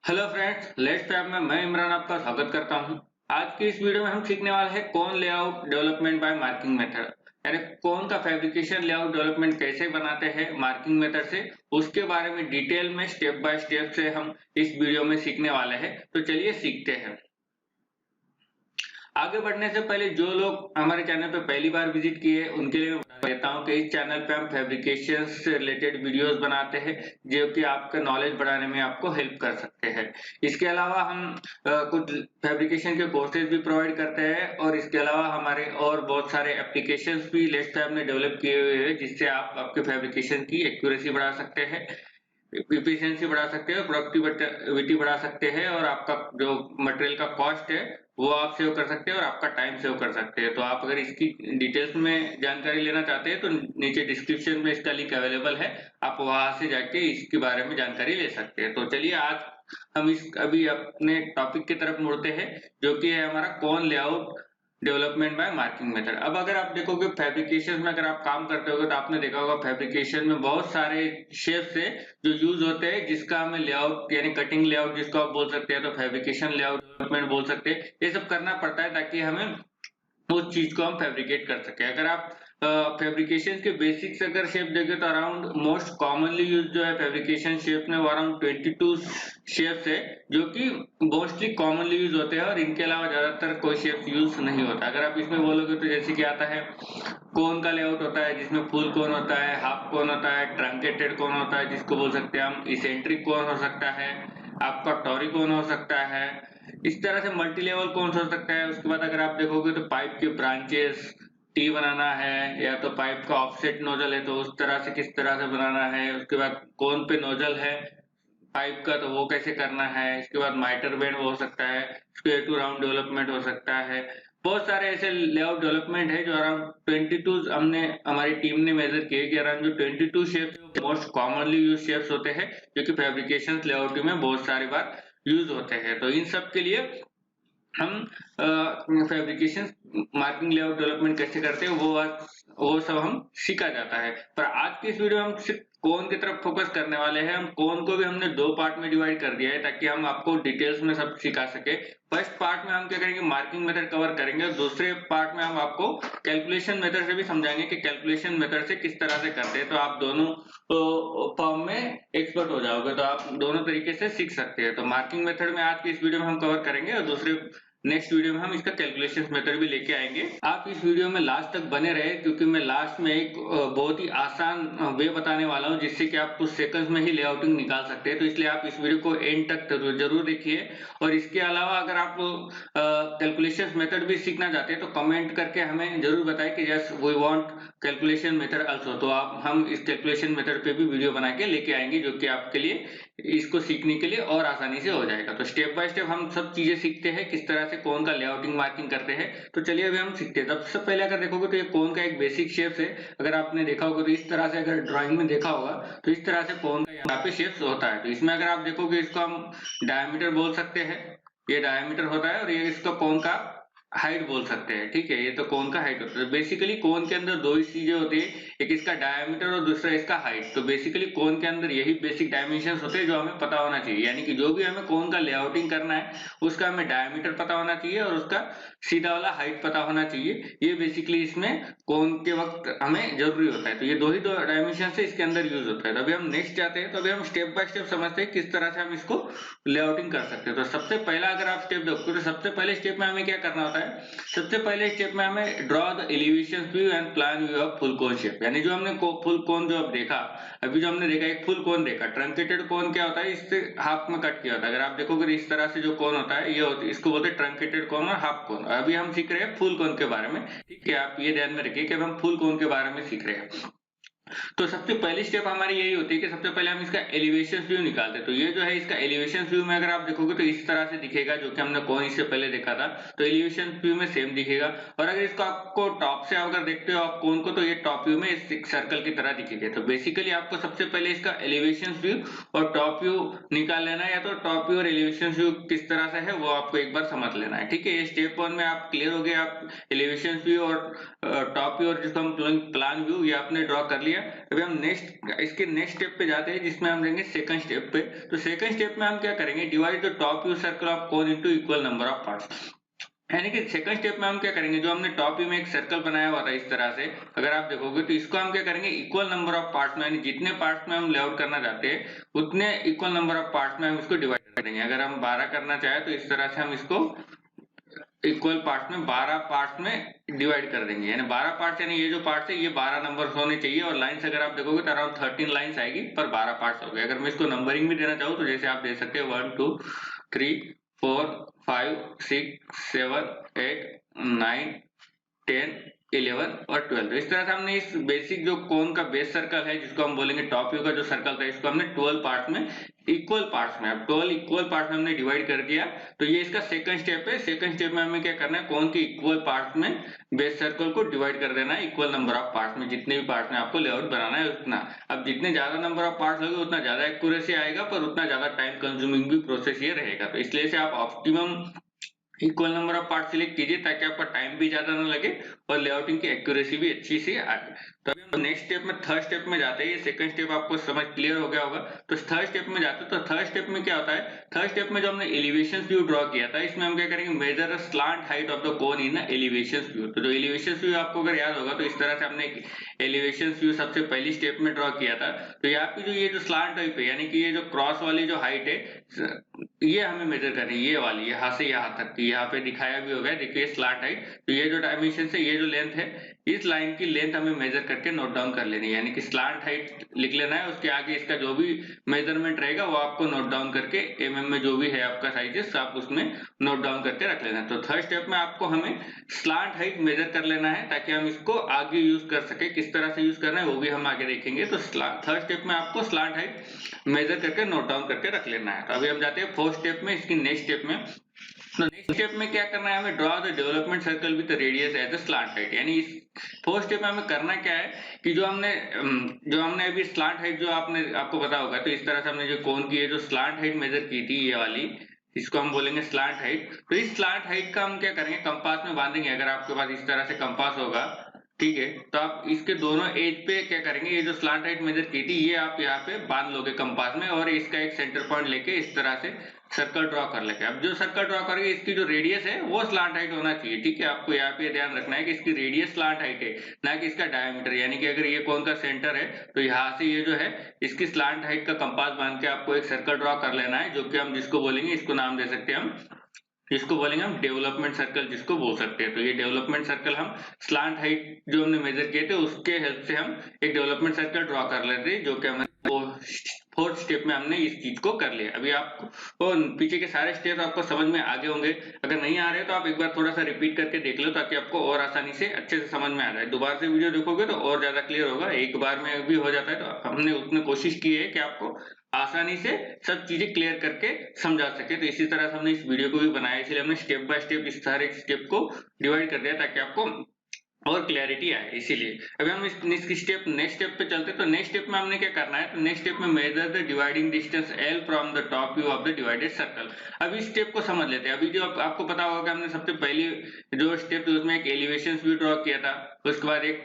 Hello friends, let's fab में मैं इमरान आपका स्वागत करता हूं। आज की इस वीडियो में हम सीखने वाले हैं कौन layout development by marking method, यानी कौन का फैब्रिकेशन लेआउट डेवलपमेंट कैसे बनाते हैं मार्किंग मेथड से, उसके बारे में डिटेल में स्टेप बाय स्टेप से हम इस वीडियो में सीखने वाले हैं। तो चलिए सीखते हैं। आगे बढ़ने से पहले जो लोग हमारे चैनल पे पहली बार विजिट किए उनके लिए मैं बता देता हूँ कि इस चैनल पे हम फैब्रिकेशन से रिलेटेड वीडियोस बनाते हैं जो कि आपका नॉलेज बढ़ाने में आपको हेल्प कर सकते हैं। इसके अलावा हम कुछ फैब्रिकेशन के कोर्सेज भी प्रोवाइड करते हैं और इसके अलावा हमारे और बहुत सारे एप्लीकेशंस भी लेट्स फैब ने डेवलप किए हुए हैं जिससे आप आपके फैब्रिकेशन की एक्यूरेसी बढ़ा सकते हैं, एफिशिएंसी बढ़ा सकते हैं, प्रोडक्टिविटी बढ़ा सकते हैं और आपका जो मटेरियल का कॉस्ट है वो आप सेव कर सकते हैं और आपका टाइम सेव कर सकते हैं। तो आप अगर इसकी डिटेल्स में जानकारी लेना चाहते हैं तो नीचे डिस्क्रिप्शन में इसका लिंक अवेलेबल है, आप वहां से जाके इसके बारे में जानकारी ले सकते हैं। तो चलिए आज हम इस अभी अपने टॉपिक की तरफ मुड़ते हैं जो कि है हमारा कौन layout development by marking method. अब अगर आप देखोगे फैब्रिकेशन में अगर आप काम करते होगे तो आपने देखा होगा फैब्रिकेशन में बहुत सारे शेप्स है जो यूज होते हैं जिसका हमें लेआउट यानी कटिंग लेआउट जिसको आप बोल सकते हैं, तो फैब्रिकेशन लेआउट डेवलपमेंट बोल सकते हैं। ये सब करना पड़ता है ताकि हमें उस चीज को हम फैब्रिकेट कर सके। अगर आप फैब्रिकेशन के बेसिक्स अगर शेप देखें तो अराउंड मोस्ट कॉमनली यूज जो है फैब्रिकेशन शेप में वो अराउंड 22 शेप्स है जो कि मोस्टली कॉमनली यूज होते हैं और इनके अलावा ज्यादातर कोई शेप यूज नहीं होता। अगर आप इसमें बोलोगे तो जैसे कि आता है कोन का लेआउट होता है जिसमें फुल कोन होता है, हाफ कोन होता है, ट्रंकेटेड कोन होता है जिसको बोल सकते हैं हम, इसेंट्रिक कोन हो सकता है, आपका टॉरी कोन हो सकता है, इस तरह से मल्टी लेवल कौन हो सकता है। उसके बाद अगर आप देखोगे तो पाइप के ब्रांचेस टी बनाना है या तो पाइप का ऑफसेट नोजल है तो उस तरह से किस तरह से बनाना है। उसके बाद कौन पे नोजल है पाइप का तो वो कैसे करना है। इसके बाद माइटर बेंड हो सकता है, स्क्वायर टू राउंड डेवलपमेंट हो सकता है। बहुत सारे ऐसे लेआउट डेवलपमेंट है जो अराउंड 22 हमने हमारी टीम ने मेजर किए कि अराउंड जो 22 shapes most commonly use shapes होते हैं जो कि फैब्रिकेशन लेआउट में बहुत सारी बार यूज होते हैं। तो इन सब के लिए हम फैब्रिकेशन मार्किंग लेआउट डेवलपमेंट कैसे करते हैं वो सब हम सीखा जाता है। पर आज की इस वीडियो में हम सिर्फ कोन की तरफ फोकस करने वाले हैं। हम कोन को भी हमने दो पार्ट में डिवाइड कर दिया है ताकि हम आपको डिटेल्स में सब सिखा सके। फर्स्ट पार्ट में हम क्या करेंगे, मार्किंग मेथड कवर करेंगे और दूसरे पार्ट में हम आपको कैलकुलेशन मेथड से भी समझाएंगे कि कैलकुलेशन मेथड से किस तरह से करते हैं। तो आप दोनों फॉर्म में एक्सपर्ट हो जाओगे, तो आप दोनों तरीके से सीख सकते हैं। तो मार्किंग मेथड में आज की इस वीडियो में हम कवर करेंगे और दूसरे नेक्स्ट वीडियो में हम इसका कैलकुलेशन मेथड भी लेके आएंगे। आप इस वीडियो में लास्ट तक बने रहे क्योंकि मैं लास्ट में एक बहुत ही आसान वे बताने वाला हूं जिससे कि आप कुछ सेकंड्स में ही लेआउटिंग निकाल सकते हैं। तो इसलिए आप इस वीडियो को एंड तक जरूर देखिए। और इसके अलावा अगर आप कैलकुलेशन मेथड भी सीखना चाहते हैं तो कमेंट करके हमें जरूर बताएं कि yes we want calculation method also. तो आप हम इस कैलकुलेशन मेथड पे भी वीडियो बना के लेके आएंगे जो कि आपके लिए इसको सीखने के लिए और आसानी से हो जाएगा। तो स्टेप बाय स्टेप हम सब चीजें सीखते हैं किस तरह से कोन का लेआउटिंग मार्किंग करते हैं। तो चलिए अभी हम सीखते हैं। सबसे पहले अगर देखोगे तो ये कोन का एक बेसिक शेप है। अगर आपने देखा होगा तो इस तरह से, अगर ड्राइंग में देखा होगा तो इस तरह से कोन का यहाँ पे शेप्स होता है। तो इसमें अगर आप देखोगे इसको हम डायमीटर बोल सकते हैं, ये डायमीटर होता है और ये इसका कोन का हाइट बोल सकते हैं। ठीक है, ये तो कोन का हाइट होता है। बेसिकली कोन के अंदर दो ही चीजें होती है, एक इसका डायमीटर और दूसरा इसका हाइट। तो बेसिकली कोन के अंदर यही बेसिक डायमेंशंस होते हैं जो हमें पता होना चाहिए। यानी कि जो भी हमें कोन का लेआउटिंग करना है उसका हमें डायमीटर पता होना चाहिए और उसका सीधा वाला हाइट पता होना चाहिए। ये बेसिकली इसमें कोन के वक्त हमें जरूरी होता है। तो ये दो डायमेंशन से इसके अंदर यूज होता है। तो अभी हम नेक्स्ट जाते हैं। तो अभी हम स्टेप बाय स्टेप समझते हैं किस तरह से हम इसको लेआउटिंग कर सकते हैं। तो सबसे पहला अगर आप स्टेप देखो तो सबसे पहले स्टेप में हमें क्या करना होता है, सबसे पहले स्टेप में हमें draw the elevation view and plan view of full cone shape. यानी जो हमने फुल कोन जो अब देखा, अभी जो हमने देखा एक फुल कोन देखा। ट्रंकेटेड कोन क्या होता है, इससे हाफ में कट किया होता है। अगर आप देखोगे इस तरह से जो कोन होता है ये इसको बोलते हैं ट्रंकेटेड कोन और हाफ कोन। अभी हम सीख रहे हैं फुल कोन के बारे में। ठीक है, आप ये ध्यान में रखिए कि हम फुल कोन के बारे में सीख रहे हैं। तो सबसे पहली स्टेप हमारी यही होती है कि सबसे पहले हम इसका एलिवेशन व्यू निकालते हैं। तो ये जो है इसका एलिवेशन व्यू में अगर आप देखोगे तो इस तरह से दिखेगा जो कि हमने कोन इससे पहले देखा था। तो एलिवेशन व्यू में सेम दिखेगा। और अगर इसको आपको टॉप से अगर देखते हो आप कोन को तो ये टॉप व्यू में एक सर्कल की तरह दिखेगा। तो बेसिकली आपको सबसे पहले इसका एलिवेशन व्यू और टॉप व्यू निकाल लेना है, या तो टॉप व्यू और एलिवेशन व्यू किस तरह से है वो आपको एक बार समझ लेना है। ठीक है, ये स्टेप 1 में आप क्लियर हो गए। आप एलिवेशन व्यू और टॉप व्यू और जिसको हम प्लान व्यू ये आपने ड्रॉ कर लिया। दिया। अभी हम इसके नेक्स्ट स्टेप पे जाते हैं जिसमें हम लेंगे सेकंड स्टेप पे। तो सेकंड स्टेप में हम क्या करेंगे, divide the top view circle of cone into equal number of parts. यानी कि सेकंड स्टेप में हम क्या करेंगे, जो हमने टॉप व्यू में एक सर्कल बनाया हुआ था इस तरह से, अगर आप देखोगे तो इसको हम क्या करेंगे, इक्वल नंबर ऑफ पार्ट्स में, यानी जितने पार्ट्स में हम लेआउट करना चाहते हैं उतने इक्वल नंबर ऑफ पार्ट्स में हम इसको डिवाइड करेंगे। अगर हम 12 करना चाहे तो इस तरह से हम इसको इक्वल पार्ट्स में 12 पार्ट्स में डिवाइड कर देंगे। यानी 12 पार्ट्स, यानी ये जो पार्ट्स है ये 12 नंबर होने चाहिए, और लाइंस अगर आप देखोगे तो अराउंड 13 लाइंस आएगी पर 12 पार्ट्स हो गए। अगर मैं इसको नंबरिंग भी देना चाहूँ तो जैसे आप दे सकते हैं 1 2 3 4 5 6 7 8 9 10 11 और 12। तो इस तरह से हमने इस बेसिक जो कोन का बेस सर्कल है जिसको हम बोलेंगे टॉप व्यू का जो सर्कल था, इसको हमने 12 पार्ट्स में इक्वल पार्ट्स में, अब 12 इक्वल पार्ट्स में हमने डिवाइड कर दिया। तो ये इसका सेकंड स्टेप है। सेकंड स्टेप में हमें क्या करना है, कोन के इक्वल पार्ट्स में बेस सर्कल को डिवाइड कर देना है इक्वल नंबर ऑफ पार्ट्स में, जितने भी पार्ट्स में आपको लेआउट बनाना है उतना। अब जितने ज्यादा नंबर ऑफ पार्ट्स होंगे उतना ज्यादा एक्यूरेसी आएगा, पर उतना ज्यादा टाइम कंज्यूमिंग भी प्रोसेस ये रहेगा। तो इसलिए से आप optimum equal number of part select कीजिए ताकि आपका टाइम भी ज्यादा ना लगे और लेआउटिंग की एक्यूरेसी भी अच्छी से आए। तो अभी हम नेक्स्ट स्टेप में थर्ड स्टेप में जाते हैं। ये सेकंड स्टेप आपको समझ क्लियर हो गया होगा। तो थर्ड स्टेप में जाते हैं। तो थर्ड स्टेप में क्या होता है, थर्ड स्टेप में जो हमने एलिवेशन व्यू ड्रॉ किया था, इसमें हम क्या करेंगे, measure the slant height of the cone in elevation view. तो जो एलिवेशन व्यू आपको अगर याद होगा तो इस तरह से हमने एलिवेशन व्यू सबसे पहली स्टेप में ड्रॉ किया था। तो यहाँ पे जो ये जो स्लांट टाइप है, यानी कि ये जो क्रॉस वाली जो हाइट है ये हमें मेजर करनी है, ये वाली यहाँ से यहाँ तक की, यहाँ पे दिखाया भी हो गया, देखिए स्लांट हाइट। तो ये जो डायमेंशन है, ये जो लेंथ है, इस लाइन की लेंथ हमें मेजर करके नोट डाउन कर लेनी है। यानी कि स्लांट हाइट लिख लेना है, उसके आगे इसका जो भी मेजरमेंट रहेगा वो आपको नोट डाउन करके mm में जो भी है आपका साइजेस आप उसमें नोट डाउन करके रख लेना है। तो थर्ड स्टेप में आपको हमें स्लांट हाइट मेजर कर लेना है ताकि हम इसको आगे यूज कर सके। किस तरह से यूज करना है वो भी हम आगे देखेंगे। तो थर्ड स्टेप में आपको स्लांट हाइट मेजर करके नोट डाउन करके रख लेना है। तो अभी हम जाते हैं फोर्थ स्टेप में, इसकी नेक्स्ट स्टेप में। तो नेक्स्ट स्टेप में क्या करना है, हमें draw the development circle with radius as a slant height. यानी इस फोर्थ स्टेप में हमें करना क्या है कि जो हमने अभी स्लांट हाइट जो आपको पता होगा, तो इस तरह से हमने जो कोन की है जो स्लांट हाइट मेजर की थी, ये वाली, इसको हम बोलेंगे स्लांट हाइट। तो इस स्लांट हाइट का हम क्या करेंगे, कंपास में बांधेंगे। अगर आपके पास इस तरह से कंपास होगा, ठीक है, तो आप इसके दोनों एज पे क्या करेंगे, ये जो स्लांट हाइट मेजर की थी ये आप यहाँ पे बांध लोगे कंपास में, और इसका एक सेंटर पॉइंट लेके इस तरह से सर्कल ड्रॉ कर लेंगे। अब जो सर्कल ड्रॉ करेंगे इसकी जो रेडियस है वो स्लांट हाइट होना चाहिए। ठीक है, आपको यहाँ पे ध्यान रखना है कि इसकी रेडियस स्लांट हाइट है, ना कि इसका डायमीटर। यानी कि अगर ये कोन का सेंटर है तो यहाँ से ये जो है इसकी स्लांट हाइट का कंपास बांध के आपको एक सर्कल ड्रॉ कर लेना है, जो कि हम जिसको बोलेंगे, इसको नाम दे सकते हैं हम, इसको बोलेंगे हम डेवलपमेंट सर्कल, जिसको बोल सकते हैं। तो ये डेवलपमेंट सर्कल हम स्लांट हाइट जो हमने मेजर किए थे उसके हेल्प से हम एक डेवलपमेंट सर्कल ड्रॉ कर लेते हैं, जो कि हमें फोर्थ स्टेप में हमने इस चीज को कर लिया। अभी आपको पीछे के सारे स्टेप आपको समझ में आगे होंगे। अगर नहीं आ रहे तो आप एक बार थोड़ा सा रिपीट करके देख लो ताकि आपको और आसानी से अच्छे से समझ में आ जाए। दोबारा से वीडियो देखोगे तो और ज्यादा क्लियर होगा। एक बार में भी हो जाता है, तो हमने उतनी कोशिश की है कि आपको आसानी से सब चीजें क्लियर करके समझा सके। तो इसी तरह से हमने इस वीडियो को भी बनाया, इसलिए हमने स्टेप बाय स्टेप इस सारे स्टेप को डिवाइड कर दिया ताकि आपको और क्लैरिटी आए। इसीलिए अभी हम नेक्स्ट स्टेप पे चलते हैं। तो नेक्स्ट स्टेप में हमने क्या करना है, तो नेक्स्ट स्टेप में measure the dividing distance L from the top view of the divided circle. अब इस स्टेप को समझ लेते हैं। अभी जो आपको पता होगा कि हमने सबसे पहली जो स्टेप थी उसमें एक एलिवेशन व्यू ड्रॉ किया था, उसके बाद एक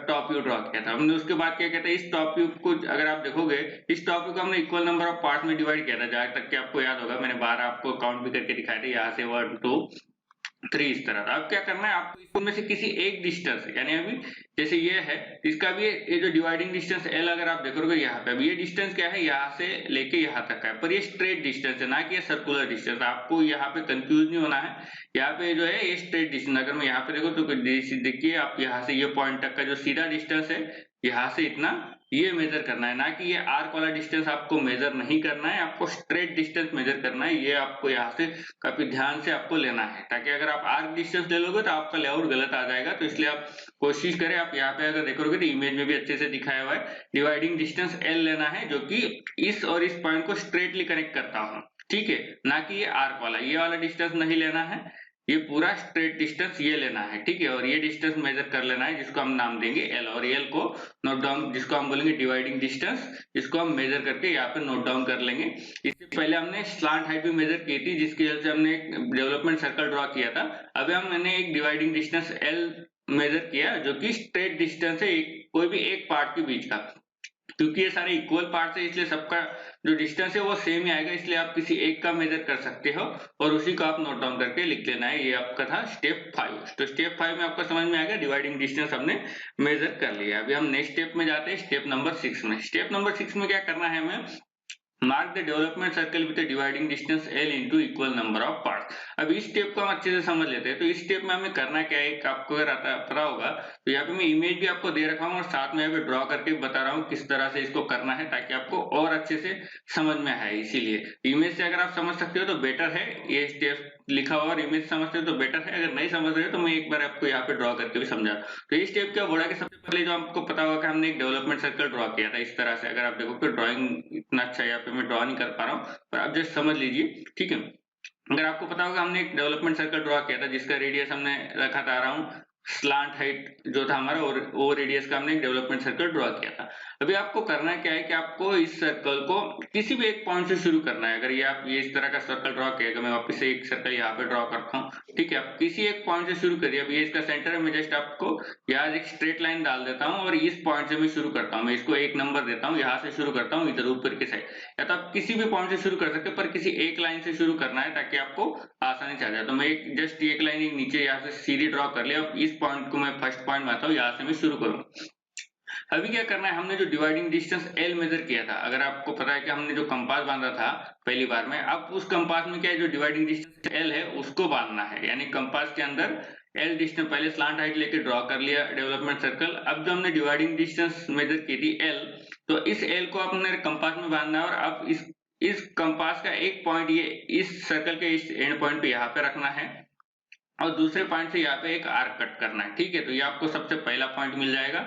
टॉप व्यू ड्रॉ किया था हमने। उसके बाद क्या कहते हैं, इस टॉप व्यू को अगर आप देखोगे, इस टॉप व्यू को हमने इक्वल नंबर ऑफ पार्ट में डिवाइड किया था, जहां तक कि आपको याद होगा मैंने 12 आपको काउंट भी करके दिखाए थे, यहाँ से 1 2 3 इस तरह। अब क्या करना है आपको, इनमें से किसी एक डिस्टेंस, यानी अभी जैसे ये है, इसका भी ये जो डिवाइडिंग डिस्टेंस L अगर आप देखोगे यहाँ पे, अब ये डिस्टेंस क्या है, यहाँ से लेके यहाँ तक का है, पर ये स्ट्रेट डिस्टेंस है, ना कि ये सर्कुलर डिस्टेंस। आपको यहाँ पे कंफ्यूज नहीं होना है। यहाँ पे जो है ये स्ट्रेट डिस्टेंस, अगर मैं यहाँ पे देखो तो देखिए आप यहाँ से ये पॉइंट तक का जो सीधा डिस्टेंस है, यहाँ से इतना ये मेजर करना है, ना कि ये आर्क वाला डिस्टेंस आपको मेजर नहीं करना है, आपको स्ट्रेट डिस्टेंस मेजर करना है। ये आपको यहाँ से काफी ध्यान से आपको लेना है, ताकि अगर आप आर्क डिस्टेंस ले लोगे तो आपका लेआउट गलत आ जाएगा। तो इसलिए आप कोशिश करें, आप यहाँ पे अगर देखोगे तो इमेज में भी अच्छे से दिखाया हुआ है, डिवाइडिंग डिस्टेंस L लेना है, जो कि इस और इस पॉइंट को स्ट्रेटली कनेक्ट करता हूँ। ठीक है, ना कि ये आर्क वाला, ये वाला डिस्टेंस नहीं लेना है, ये पूरा स्ट्रेट डिस्टेंस ये लेना है। ठीक है, और ये डिस्टेंस मेजर कर लेना है, जिसको हम नाम देंगे L, और L को नोट डाउन, जिसको हम बोलेंगे डिवाइडिंग डिस्टेंस, इसको हम मेजर करके यहाँ पे नोट डाउन कर लेंगे। इससे पहले हमने स्लांट हाइट भी मेजर की थी, जिसकी हेल्प से हमने एक डेवलपमेंट सर्कल ड्रॉ किया था। अभी हमने एक डिवाइडिंग डिस्टेंस L मेजर किया, जो कि स्ट्रेट डिस्टेंस है, एक कोई भी एक पार्ट के बीच का, क्योंकि ये सारे इक्वल पार्ट्स है इसलिए सबका जो डिस्टेंस है वो सेम ही आएगा, इसलिए आप किसी एक का मेजर कर सकते हो और उसी को आप नोट डाउन करके लिख लेना है। ये आपका था स्टेप 5। तो स्टेप 5 में आपको समझ में आ गया, डिवाइडिंग डिस्टेंस हमने मेजर कर लिया। अभी हम नेक्स्ट स्टेप में जाते हैं, स्टेप नंबर 6 में। स्टेप नंबर 6 में क्या करना है हमें, mark the development circle with dividing distance L into equal number of parts. अब इस स्टेप को हम अच्छे से समझ लेते हैं। तो इस स्टेप में हमें करना क्या है, आपको अगर पता होगा तो यहाँ पे मैं इमेज भी आपको दे रखा हूँ और साथ में यहाँ पे ड्रॉ करके बता रहा हूँ किस तरह से इसको करना है, ताकि आपको और अच्छे से समझ में आए। इसीलिए इमेज से अगर आप समझ सकते हो तो बेटर है, ये स्टेप लिखा हुआ और इमेज समझते हो तो बेटर है, अगर नहीं समझ रहे हो तो मैं एक बार आपको यहाँ पे ड्रॉ करके भी समझा। तो ये स्टेप क्या बोला कि सबसे पहले जो आपको पता होगा कि हमने एक डेवलपमेंट सर्कल ड्रॉ किया था इस तरह से। अगर आप देखो कि ड्राइंग इतना अच्छा यहाँ पे मैं ड्रॉ नहीं कर पा रहा हूँ, पर आप जस्ट समझ लीजिए, ठीक है। अगर आपको पता होगा हमने एक डेवलपमेंट सर्कल ड्रॉ किया था जिसका रेडियस हमने रखा था अराउंड स्लांट हाइट जो था हमारा, और वो रेडियस का हमने एक डेवलपमेंट सर्कल ड्रॉ किया था। अभी आपको करना क्या है कि आपको इस सर्कल को किसी भी एक पॉइंट से शुरू करना है। अगर ये आप ये इस तरह का सर्कल ड्रॉ किया, मैं वापस से एक सर्कल यहाँ पे ड्रॉ करता हूँ, ठीक है। आप किसी एक पॉइंट से शुरू करिए। अब ये इसका सेंटर है, मैं जस्ट आपको यहाँ एक स्ट्रेट लाइन डाल देता हूँ और इस पॉइंट से मैं शुरू करता हूँ। मैं इसको एक नंबर देता हूँ, यहाँ से शुरू करता हूँ इधर ऊपर की साइड, या तो आप किसी भी पॉइंट से शुरू कर सकते हैं, पर किसी एक लाइन से शुरू करना है ताकि आपको आसानी से आ जाए। तो मैं एक जस्ट एक लाइन एक नीचे यहाँ से सीधी ड्रॉ कर लिया। अब इस पॉइंट को मैं फर्स्ट पॉइंट मानता हूँ, यहाँ से मैं शुरू करूँ। अभी क्या करना है, हमने जो डिवाइडिंग डिस्टेंस L मेजर किया था, अगर आपको पता है कि हमने जो कंपास बांधा था पहली बार में, अब उस कंपास में क्या है, जो डिवाइडिंग डिस्टेंस L है उसको बांधना है। यानी कंपास के अंदर L डिस्टेंस, पहले स्लांट हाइट लेके ड्रॉ कर लिया डेवलपमेंट सर्कल। अब जो हमने डिवाइडिंग डिस्टेंस मेजर की थी L, तो इस L को अपने कंपास में बांधना है और अब इस कंपास का एक पॉइंट ये इस सर्कल के इस एंड पॉइंट पे यहाँ पे रखना है और दूसरे पॉइंट से यहाँ पे एक आर्क कट करना है, ठीक है। तो ये आपको सबसे पहला पॉइंट मिल जाएगा।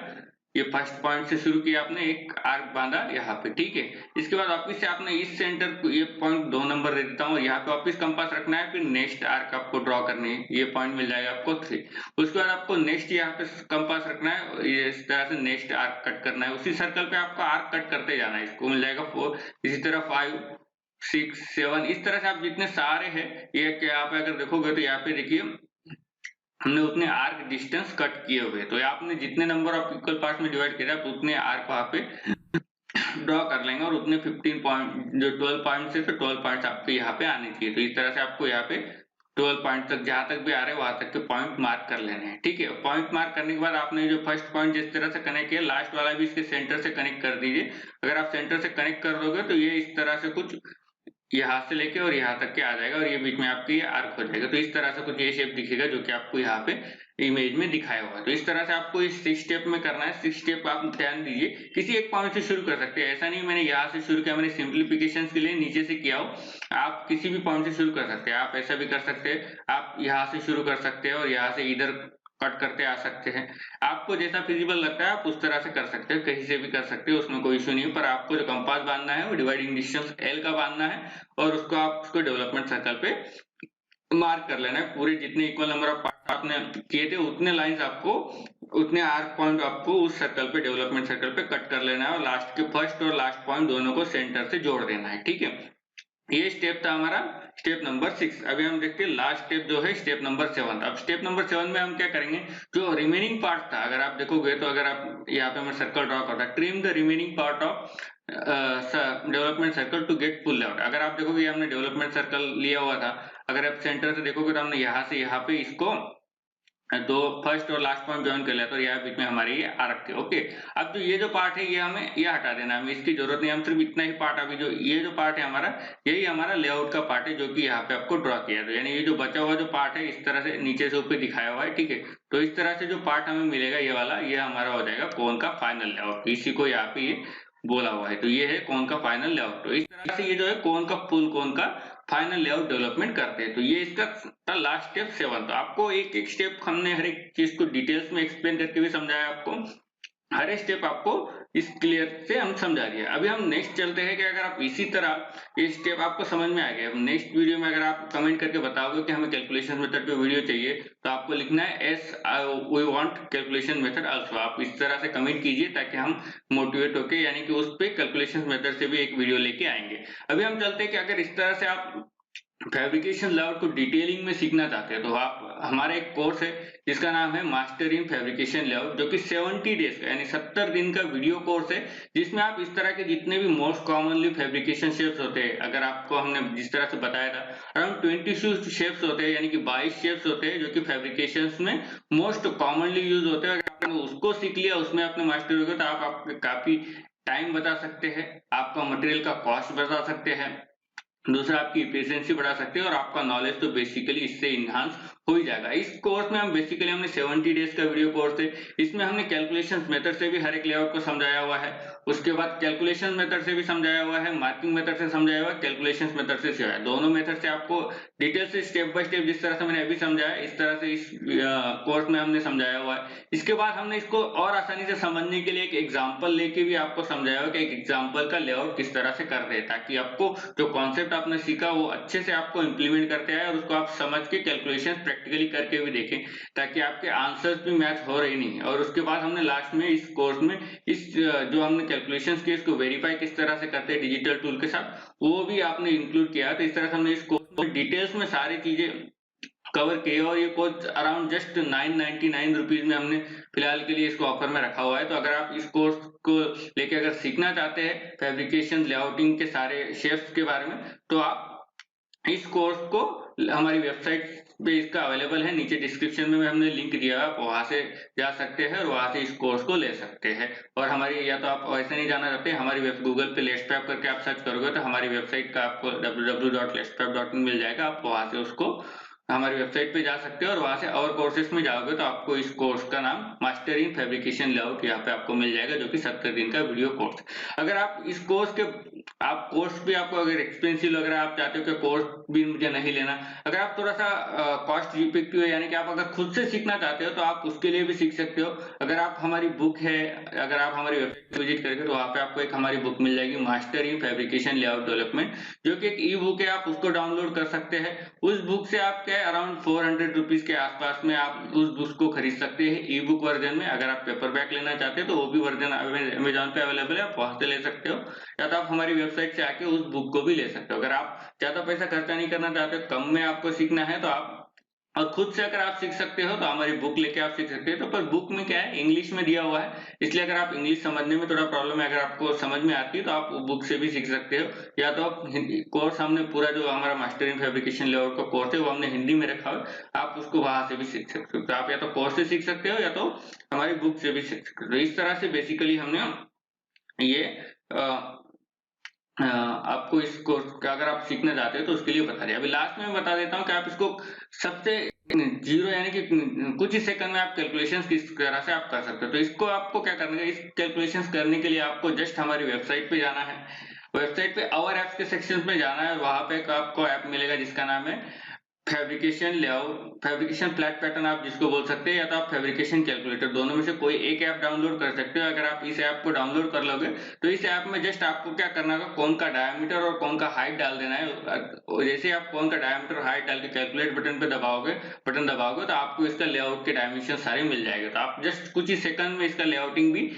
ये फर्स्ट पॉइंट से शुरू किया आपने, एक आर्क बांधा यहाँ पे, ठीक है। इसके बाद वापिस से आपने इस सेंटर को ये पॉइंट 2 नंबर दे देता हूँ और यहाँ पे वापिस कंपास रखना है, फिर नेक्स्ट आर्क आपको ड्रॉ करनी है, ये पॉइंट मिल जाएगा आपको 3। उसके बाद आपको नेक्स्ट यहाँ पे कंपास रखना है, ये इस तरह से नेक्स्ट आर्क कट करना है। उसी सर्कल पे आपको आर्क कट करते जाना है, इसको मिल जाएगा 4। इसी तरह 5, 6, 7, इस तरह से आप जितने सारे हैं, ये यहाँ पे अगर देखोगे तो यहाँ पे देखिए हमने उतने आर्क डिस्टेंस कट किए हुए। तो आपने जितने नंबर ऑफ इक्वल पार्ट्स में डिवाइड किया आप उतने आर्क वहां पे ड्रॉ कर लेंगे और उतने 15 पॉइंट, जो 12 पॉइंट से तो 12 पॉइंट्स आपको यहाँ पे आने चाहिए। तो इस तरह से आपको यहाँ पे 12 पॉइंट तक जहां तक भी आ रहे हैं वहां तक के पॉइंट मार्क कर लेने हैं, ठीक है। पॉइंट मार्क करने के बाद आपने जो फर्स्ट पॉइंट जिस तरह से कनेक्ट किया, लास्ट वाला भी इसके सेंटर से कनेक्ट कर दीजिए। अगर आप सेंटर से कनेक्ट कर दोगे तो ये इस तरह से कुछ यहाँ से लेके और यहाँ तक के आ जाएगा और ये बीच में आपकी आर्क हो जाएगा। तो इस तरह से कुछ ये शेप दिखेगा जो कि आपको यहाँ पे इमेज में दिखाया हुआ है। तो इस तरह से आपको इस 6 स्टेप में करना है। 6 स्टेप आप ध्यान दीजिए, किसी एक पॉइंट से शुरू कर सकते हैं। ऐसा नहीं मैंने यहाँ से शुरू किया, मैंने सिंप्लीफिकेशन के लिए नीचे से किया हो। आप किसी भी पॉइंट से शुरू कर सकते हैं। आप ऐसा भी कर सकते हैं, आप यहाँ से शुरू कर सकते हैं और यहाँ से इधर कट करते आ सकते हैं। आपको जैसा फिजिबल लगता है आप उस तरह से कर सकते हैं, कहीं से भी कर सकते हो, उसमें कोई इश्यू नहीं है। पर आपको जो कंपास बांधना है वो डिवाइडिंग डिस्टेंस L का बांधना है और उसको आप उसको डेवलपमेंट सर्कल पे मार्क कर लेना है। पूरे जितने इक्वल नंबर ऑफ पार्ट आपने किए थे उतने लाइंस आपको, उतने आर्क पॉइंट आपको उस सर्कल पे, डेवलपमेंट सर्कल पे कट कर लेना है और लास्ट के फर्स्ट और लास्ट पॉइंट दोनों को सेंटर से जोड़ देना है, ठीक है। ये स्टेप था हमारा स्टेप नंबर 6। अभी हम देखते हैं लास्ट स्टेप जो है स्टेप नंबर 7। अब स्टेप नंबर 7 में हम क्या करेंगे, जो रिमेनिंग पार्ट था, अगर आप देखोगे तो अगर आप यहाँ पे मैं सर्कल ड्रॉ करता, trim the remaining part of development circle to get full layout. अगर आप देखोगे हमने डेवलपमेंट सर्कल लिया हुआ था, अगर आप सेंटर से देखोगे तो हमने यहाँ से यहाँ पे इसको तो फर्स्ट और लास्ट पॉइंट ज्वाइन कर लिया, तो यहाँ बीच में हमारी ये आर्क थी, ओके। अब जो ये जो पार्ट है ये हमें ये हटा देना है, हमें इसकी जरूरत नहीं, हम सिर्फ इतना ही पार्ट, अभी जो ये जो पार्ट है हमारा, यही हमारा लेआउट का पार्ट है जो कि यहाँ पे आपको ड्रॉ किया है। यानी ये जो बचा हुआ जो पार्ट है इस तरह से नीचे से ऊपर दिखाया हुआ है, ठीक है। तो इस तरह से जो पार्ट हमें मिलेगा ये वाला, ये हमारा हो जाएगा कोन का फाइनल लेआउट। इसी को यहाँ पे ये बोला हुआ है, तो ये है कोन का फाइनल लेआउट। तो इस तरह से ये जो है कोन का फुल कोन का फाइनल लेआउट डेवलपमेंट करते हैं। तो ये इसका था लास्ट स्टेप 7। तो आपको एक एक स्टेप हमने हर एक चीज को डिटेल्स में एक्सप्लेन करके भी समझाया आपको, हर एक स्टेप आपको इस क्लियर से हम समझा दिया। अभी हम नेक्स्ट चलते हैं कि अगर आप इसी तरह ये स्टेप आपको समझ में आ गया, नेक्स्ट वीडियो में अगर आप कमेंट करके बताओगे कि हमें कैलकुलेशन मेथड पे वीडियो चाहिए, तो आपको लिखना है S V want calculation method also. आप इस तरह से कमेंट कीजिए ताकि हम मोटिवेट होके, यानी कि उस पे कैलकुलेशन मेथड से भी एक वीडियो लेके आएंगे। अभी हम चलते हैं कि अगर इस तरह से आप फैब्रिकेशन लेआउट को डिटेलिंग में सीखना चाहते हैं तो आप हमारा एक कोर्स है जिसका नाम है मास्टर इन फैब्रिकेशन लेआउट, जो कि 70 डेज का यानी 70 दिन का वीडियो कोर्स है, जिसमें आप इस तरह के जितने भी मोस्ट कॉमनली फैब्रिकेशन शेप्स होते हैं, अगर आपको हमने जिस तरह से बताया था अराउंड 22 शेप्स होते हैं, यानी कि 22 शेप्स होते हैं जो कि फैब्रिकेशन में मोस्ट कॉमनली यूज होते हैं। अगर आपने उसको सीख लिया, उसमें आपने मास्टर हो गया, तो आप आपके काफी टाइम बचा सकते हैं, आपका मटेरियल का कॉस्ट बचा सकते हैं, दूसरा आपकी एफिशिएंसी बढ़ा सकते हैं और आपका नॉलेज तो बेसिकली इससे इनहांस हो ही जाएगा। इस कोर्स में हम बेसिकली हमने 70 डेज का वीडियो कोर्स है, इसमें हमने कैलकुलेशन मेथड से भी हर एक लेआउट को समझाया हुआ है, उसके बाद कैलकुलेशन मेथड से भी समझाया हुआ है, मार्किंग मेथड से समझाया हुआ है, कैलकुलेशन मेथड से समझाया है। दोनों मेथड से आपको डिटेल से स्टेप बाय स्टेप जिस तरह से मैंने अभी समझाया इस तरह से इस कोर्स में हमने समझाया हुआ है। इसके बाद हमने इसको और आसानी से समझने के लिए एक एग्जाम्पल लेके भी आपको समझाया हुआ कि एक एग्जाम्पल का लेआउट किस तरह से कर रहे हैं, ताकि आपको जो कॉन्सेप्ट आपने सीखा वो अच्छे से आपको इंप्लीमेंट करते हैं और उसको आप समझ के कैलकुलेशन प्रैक्टिकली करके भी देखें, ताकि आपके आंसर्स भी मैच हो रहे नहीं। और उसके बाद हमने लास्ट में इस कोर्स में इस जो हमने कैलकुलेशंस किए इसको वेरीफाई किस तरह से करते हैं डिजिटल टूल के साथ, वो भी आपने इंक्लूड किया। तो इस तरह से हमने इस कोर्स में डिटेल्स में सारी चीजें कवर किए और ये कोर्स अराउंड जस्ट 999 रुपीज में हमने फिलहाल के लिए इसको ऑफर में रखा हुआ है। तो अगर आप इस कोर्स को लेके अगर सीखना चाहते हैं फैब्रिकेशन लेआउटिंग के सारे शेप्स के बारे में, तो आप इस कोर्स को हमारी वेबसाइट पे इसका अवेलेबल है, नीचे डिस्क्रिप्शन में हमने लिंक दिया है, आप वहां से जा सकते हैं और वहां से इस कोर्स को ले सकते हैं। और हमारी, या तो आप वैसे नहीं जाना चाहते, हमारी गूगल पे लेट्सपैप करके आप सर्च करोगे तो हमारी वेबसाइट का आपको www.letspap.in मिल जाएगा, आप वहां से उसको हमारी वेबसाइट पे जा सकते हो और वहां से और कोर्सेज में जाओगे तो आपको इस कोर्स का नाम मास्टर इन फैब्रिकेशन लेआउट यहाँ पे आपको मिल जाएगा, जो कि 70 दिन का वीडियो कोर्स। अगर आप इस कोर्स के आप कोर्स भी आपको अगर एक्सपेंसिव लग रहा है, आप चाहते हो कि कोर्स भी मुझे नहीं लेना, अगर आप थोड़ा सा कॉस्ट इफेक्टिव है, यानी कि आप अगर खुद से सीखना चाहते हो तो आप उसके लिए भी सीख सकते हो। अगर आप हमारी बुक है, अगर आप हमारी वेबसाइट विजिट करेंगे तो वहां पे आपको एक हमारी बुक मिल जाएगी master in fabrication layout development, जो कि एक ई बुक है, आप उसको डाउनलोड कर सकते हैं। उस बुक से आप क्या अराउंड 400 रुपीज के आसपास में आप उस बुक को खरीद सकते हैं ई बुक वर्जन में। अगर आप पेपर बैक लेना चाहते हैं तो वो भी वर्जन अमेजोन पे अवेलेबल है, आप वहां से ले सकते हो, या तो आप हमारी वेबसाइट से आके उस बुक को भी ले सकते हो। अगर आप ज्यादा पैसा खर्चा नहीं करना चाहते, कम में आपको सीखना है, तो आप और खुद से अगर आप सीख सकते हो तो हमारी बुक लेके आप सीख सकते हो। तो पर बुक में क्या है, इंग्लिश में दिया हुआ है, इसलिए अगर आप इंग्लिश समझने में थोड़ा प्रॉब्लम है, अगर आपको समझ में आती है तो आप बुक से भी सीख सकते हो, या तो आप कोर्स हमने पूरा जो हमारा मास्टर इन फैब्रिकेशन लेआउट का कोर्स है वो हमने हिंदी में रखा है, आप उसको वहां से भी सीख सकते हो। तो आप या तो कोर्स से सीख सकते हो या तो हमारी बुक से भी सीख सकते हो। तो इस तरह से बेसिकली हमने ये आपको इस कोर्स का अगर आप सीखना चाहते हो तो उसके लिए बता दिया। अभी लास्ट में मैं बता देता हूँ कि आप इसको सबसे जीरो यानी कि कुछ ही सेकंड में आप कैलकुलेशंस किस तरह से आप कर सकते हो। तो इसको आपको क्या करना है, इस कैलकुलेशंस करने के लिए आपको जस्ट हमारी वेबसाइट पे जाना है, वेबसाइट पे आवर ऐप्स के सेक्शन में जाना है, वहां पे आपको ऐप मिलेगा जिसका नाम है fabrication layout, fabrication flat pattern आप जिसको बोल सकते हैं, या तो आप फैब्रिकेशन कैलकुलेटर, दोनों में से कोई एक ऐप डाउनलोड कर सकते हो। अगर आप इस ऐप को डाउनलोड कर लोगे तो इस ऐप में जस्ट आपको क्या करना है, कोन का डायमीटर और कोन का हाइट डाल देना है। जैसे आप कोन का डायमीटर और हाइट डाल के कैलकुलेट बटन पे बटन दबाओगे तो आपको इसका लेआउट के डायमेंशन सारे मिल जाएंगे। तो आप जस्ट कुछ ही सेकंड में इसका लेआउटिंग भी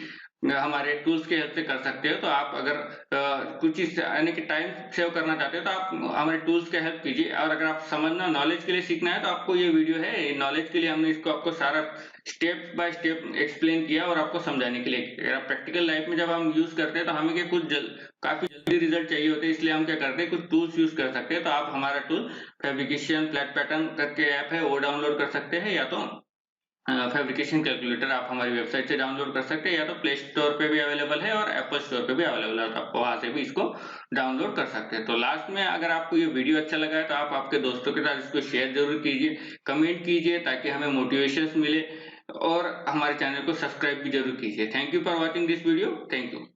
हमारे टूल्स के हेल्प से कर सकते हो। तो आप अगर कुछ चीज यानी कि टाइम सेव करना चाहते हो तो आप हमारे टूल्स के हेल्प कीजिए। और अगर आप समझना, नॉलेज के लिए सीखना है तो आपको ये वीडियो है, नॉलेज के लिए हमने इसको आपको सारा स्टेप बाय स्टेप एक्सप्लेन किया और आपको समझाने के लिए। अगर आप प्रैक्टिकल लाइफ में जब हम यूज करते हैं तो हमें क्या काफी जल्दी रिजल्ट चाहिए होते हैं, इसलिए हम क्या करते हैं, कुछ टूल्स यूज कर सकते हैं। तो आप हमारा टूल फैब्रिकेशन फ्लैट पैटर्न करके ऐप है वो डाउनलोड कर सकते हैं, या तो फैब्रिकेशन कैलकुलेटर आप हमारी वेबसाइट से डाउनलोड कर सकते हैं, या तो प्ले स्टोर पे भी अवेलेबल है और एप्पल स्टोर पे भी अवेलेबल है, तो आप वहां से भी इसको डाउनलोड कर सकते हैं। तो लास्ट में अगर आपको ये वीडियो अच्छा लगा है तो आप आपके दोस्तों के साथ इसको शेयर जरूर कीजिए, कमेंट कीजिए ताकि हमें मोटिवेशन मिले, और हमारे चैनल को सब्सक्राइब भी जरूर कीजिए। Thank you for watching this video. Thank you.